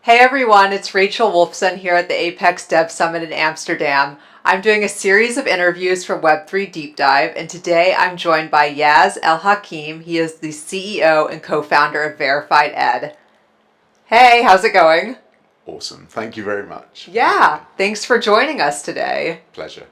Hey everyone, it's Rachel Wolfson here at the Apex Dev Summit in Amsterdam. I'm doing a series of interviews for Web3 Deep Dive, and today I'm joined by Yaz El Hakim. He is the CEO and co-founder of VerifyEd. Hey, how's it going? Awesome. Thank you very much for having Yeah, me. thanks for joining us today. Pleasure.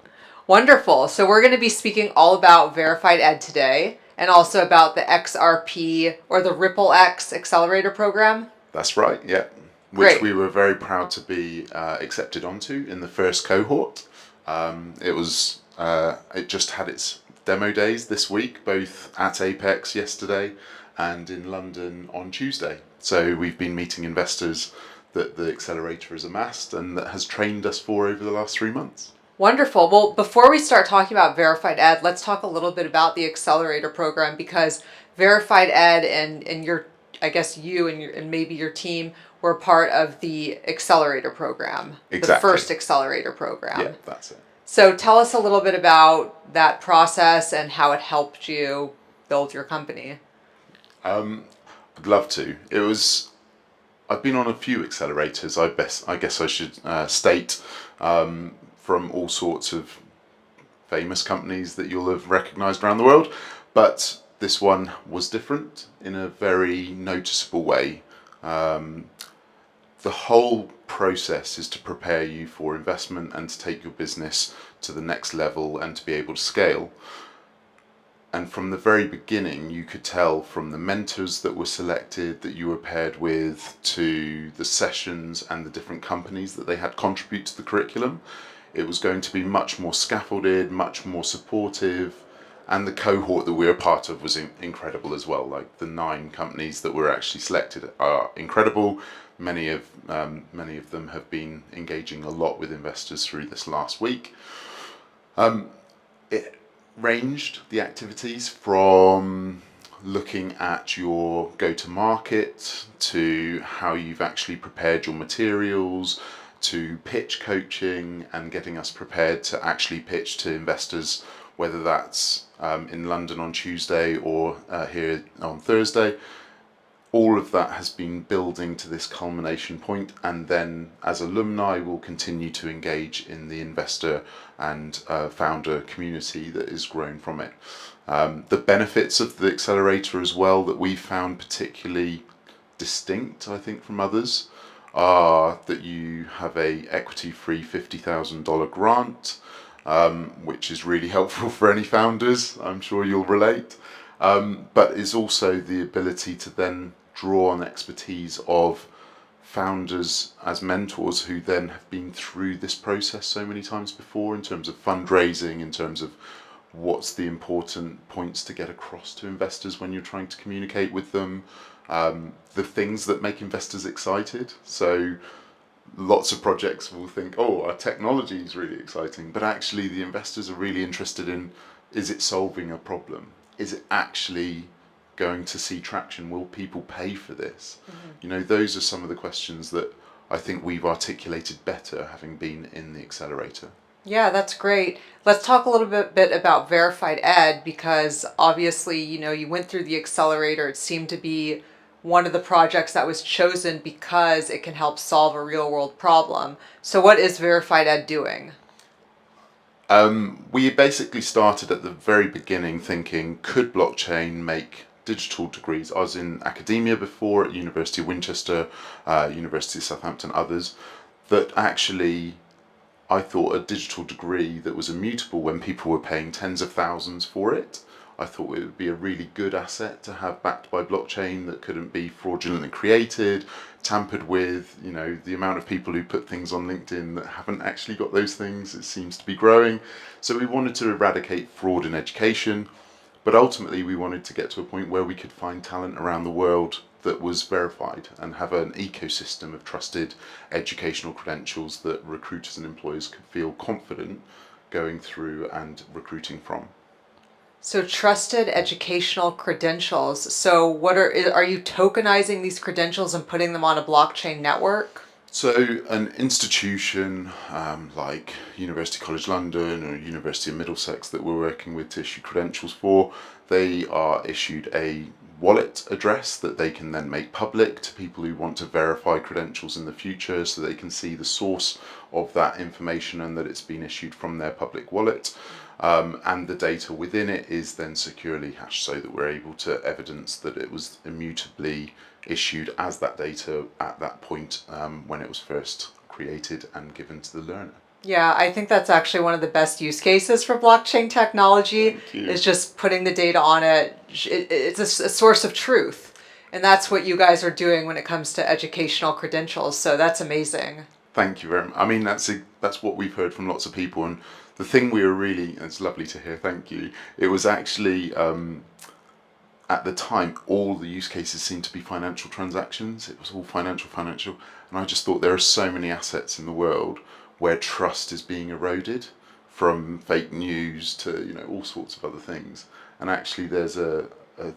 Wonderful. So we're going to be speaking all about VerifyEd today and also about the XRP or the RippleX accelerator program. That's right, yeah. Which Great. we were very proud to be accepted onto in the first cohort. It just had its demo days this week, both at Apex yesterday and in London on Tuesday. So we've been meeting investors that the accelerator has amassed and that has trained us for over the last 3 months. Wonderful. Well, before we start talking about VerifyEd, let's talk a little bit about the accelerator program because VerifyEd and your, I guess you and maybe your team were part of the accelerator program, the Exactly. first accelerator program. Yeah, that's it. So tell us a little bit about that process and how it helped you build your company. I'd love to. I've been on a few accelerators. I guess I should state from all sorts of famous companies that you'll have recognised around the world, but this one was different in a very noticeable way. Um, the whole process is to prepare you for investment and to take your business to the next level and to be able to scale. And from the very beginning, you could tell from the mentors that were selected that you were paired with to the sessions and the different companies that they had contribute to the curriculum. It was going to be much more scaffolded, much more supportive, and the cohort that we were part of was incredible as well. Like the 9 companies that were actually selected are incredible. Many of them have been engaging a lot with investors through this last week. It ranged the activities from looking at your go-to-market to how you've actually prepared your materials to pitch coaching and getting us prepared to actually pitch to investors, whether that's in London on Tuesday or here on Thursday. All of that has been building to this culmination point, and then as alumni we'll continue to engage in the investor and founder community that is grown from it. The benefits of the accelerator as well that we found particularly distinct, I think, from others are that you have a equity-free $50,000 grant, which is really helpful for any founders, I'm sure you'll relate, but is also the ability to then draw on expertise of founders as mentors who then have been through this process so many times before in terms of fundraising, in terms of what's the important points to get across to investors when you're trying to communicate with them, the things that make investors excited. So lots of projects will think, oh, our technology is really exciting, but actually the investors are really interested in, is it solving a problem? Is it actually going to see traction? Will people pay for this? Those are some of the questions that I think we've articulated better having been in the accelerator. Yeah, that's great. Let's talk a little bit about VerifyEd because obviously, you went through the accelerator. It seemed to be one of the projects that was chosen because it can help solve a real world problem. So what is VerifyEd doing? We basically started at the very beginning thinking, could blockchain make digital degrees? I was in academia before at University of Winchester, University of Southampton, others, that actually I thought a digital degree that was immutable when people were paying tens of thousands for it, I thought it would be a really good asset to have backed by blockchain that couldn't be fraudulently created, tampered with. The amount of people who put things on LinkedIn that haven't actually got those things, it seems to be growing. So we wanted to eradicate fraud in education, but ultimately we wanted to get to a point where we could find talent around the world that was verified and have an ecosystem of trusted educational credentials that recruiters and employers could feel confident going through and recruiting from. So trusted educational credentials. So are you tokenizing these credentials and putting them on a blockchain network? So an institution like University College London or University of Middlesex that we're working with to issue credentials for, they are issued a wallet address that they can then make public to people who want to verify credentials in the future, so they can see the source of that information and that it's been issued from their public wallet. And the data within it is then securely hashed so that we're able to evidence that it was immutably issued as that data at that point when it was first created and given to the learner. Yeah, I think that's actually one of the best use cases for blockchain technology is just putting the data on it. It's a source of truth. And that's what you guys are doing when it comes to educational credentials. So that's amazing. Thank you very much. I mean, that's what we've heard from lots of people. And the thing we were really, it's lovely to hear, thank you. It was actually, at the time, all the use cases seemed to be financial transactions. It was all financial. And I just thought there are so many assets in the world where trust is being eroded, from fake news to all sorts of other things. And actually there's a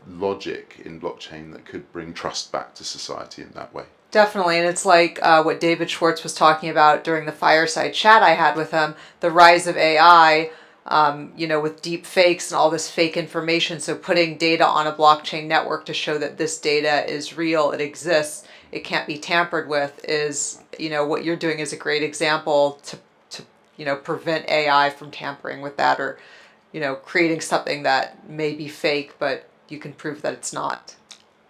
logic in blockchain that could bring trust back to society in that way. Definitely, and it's like what David Schwartz was talking about during the fireside chat I had with him, the rise of AI, with deep fakes and all this fake information. So putting data on a blockchain network to show that this data is real, it exists, it can't be tampered with is, what you're doing is a great example to prevent AI from tampering with that or, creating something that may be fake, but you can prove that it's not.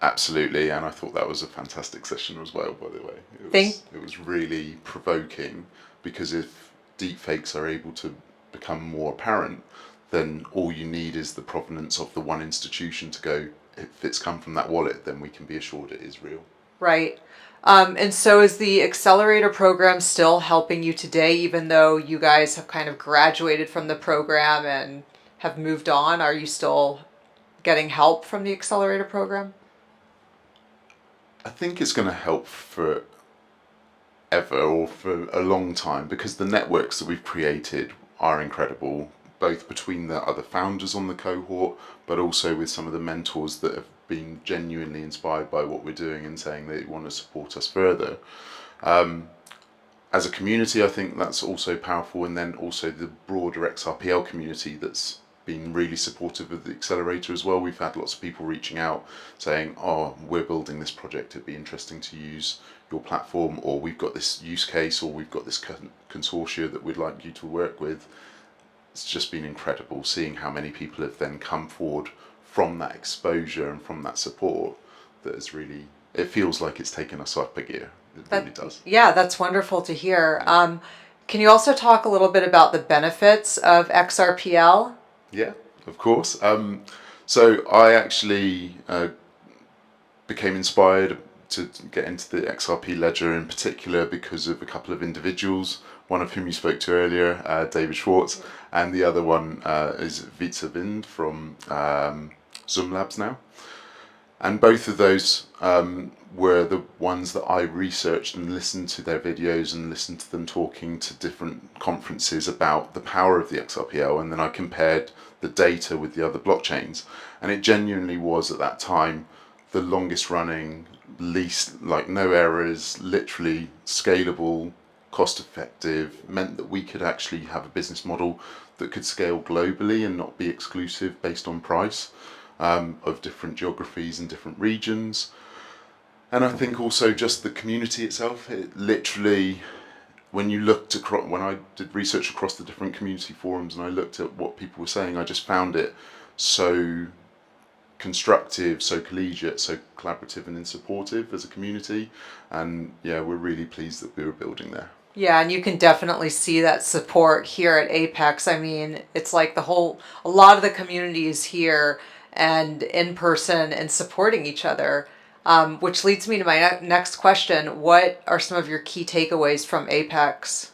Absolutely, and I thought that was a fantastic session as well, by the way. It was really provoking, because if deepfakes are able to become more apparent, then all you need is the provenance of the one institution to go, if it's come from that wallet, then we can be assured it is real. Right. And so is the accelerator program still helping you today, even though you guys have kind of graduated from the program and have moved on? Are you still getting help from the accelerator program? I think it's going to help for ever, or for a long time, because the networks that we've created are incredible, both between the other founders on the cohort, but also with some of the mentors that have been genuinely inspired by what we're doing and saying they want to support us further. As a community, I think that's also powerful, and then also the broader XRPL community that's been really supportive of the accelerator as well. We've had lots of people reaching out saying, oh, we're building this project, it'd be interesting to use your platform, or we've got this use case, or we've got this consortia that we'd like you to work with. It's just been incredible seeing how many people have then come forward from that exposure and from that support. That is really, it feels like it's taken us up a gear. It really does. Yeah, that's wonderful to hear. Can you also talk a little bit about the benefits of XRPL? Yeah, of course. So I actually became inspired to get into the XRP ledger in particular because of a couple of individuals, one of whom you spoke to earlier, David Schwartz, and the other one is Vitsabind from Zoom Labs now. And both of those were the ones that I researched and listened to their videos and listened to them talking to different conferences about the power of the XRPL, and then I compared the data with the other blockchains, and it genuinely was at that time the longest running, least, like no errors, literally scalable, cost effective, meant that we could actually have a business model that could scale globally and not be exclusive based on price of different geographies and different regions. And I think also just the community itself, it literally, when you looked across, when I did research across the different community forums and I looked at what people were saying, I just found it so constructive, so collegiate, so collaborative and supportive as a community. And yeah, we're really pleased that we were building there. Yeah, and you can definitely see that support here at Apex. I mean, it's like a lot of the community is here and in person and supporting each other. Which leads me to my next question. What are some of your key takeaways from Apex?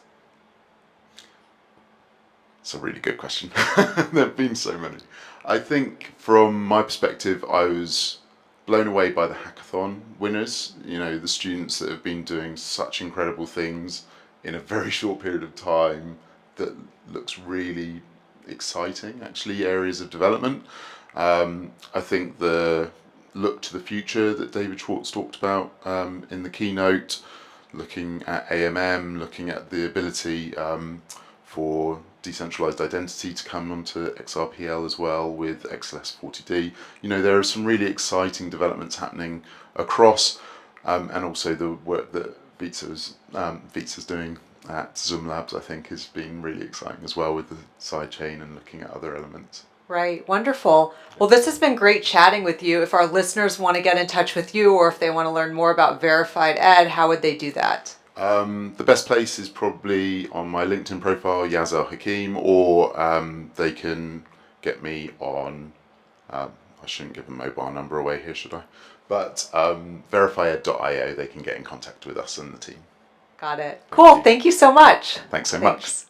It's a really good question. There have been so many. I think from my perspective, I was blown away by the hackathon winners, the students that have been doing such incredible things in a very short period of time that looks really exciting, actually, areas of development. I think the look to the future that David Schwartz talked about in the keynote, looking at AMM, looking at the ability for decentralized identity to come onto XRPL as well with XLS40D. You know, there are some really exciting developments happening across, and also the work that Vitsa's doing at Zoom Labs, I think, has been really exciting as well with the sidechain and looking at other elements. Right, wonderful. Well, this has been great chatting with you. If our listeners want to get in touch with you or if they want to learn more about VerifyEd, how would they do that? The best place is probably on my LinkedIn profile, Yaz El Hakim, or they can get me on, I shouldn't give a mobile number away here, should I? But VerifyEd.io, they can get in contact with us and the team. Got it. Cool. Thank you so much. Thanks so much. Thanks.